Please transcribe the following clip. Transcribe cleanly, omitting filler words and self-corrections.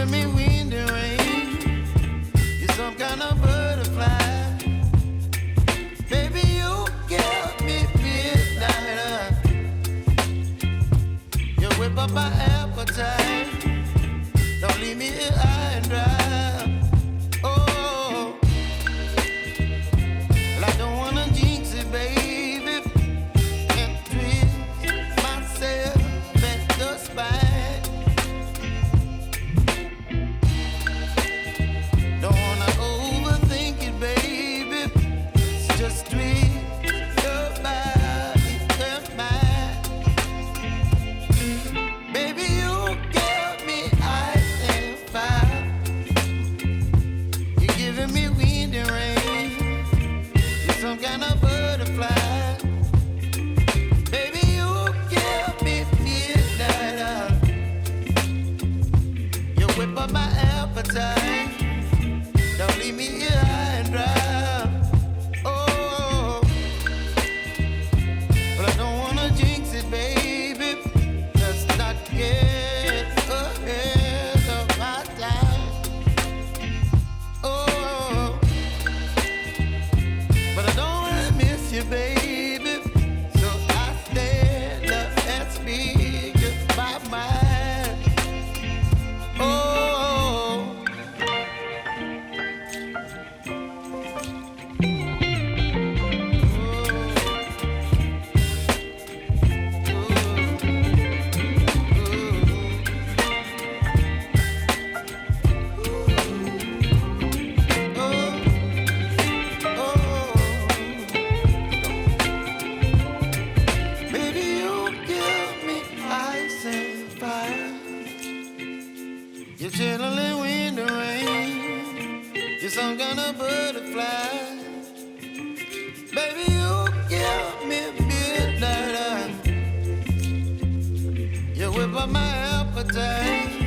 giving me wind and rain. You're some kind of butterfly. Baby, you give me midnight. You whip up my appetite. Don't leave me here high and dry. Oh, well, I don't wanna jinx it, baby, and twist myself at the spine. Don't wanna overthink it, baby. It's just twist your body and mine. Baby, you give me ice and fire. You're giving me wind and rain. You're some kind of butterfly. Baby, you give me midnight. You whip up my appetite. Don't leave me here high and dry. Oh, but I don't wanna jinx it, baby. Let's not get ahead of my time. Oh, but I don't wanna miss you, baby. So I stand up and speak my mind. Oh. Baby, you give me ice and fire. You're chilling wind and rain. You're some kind of butterfly. Baby, you give me midnight. You whip up my appetite.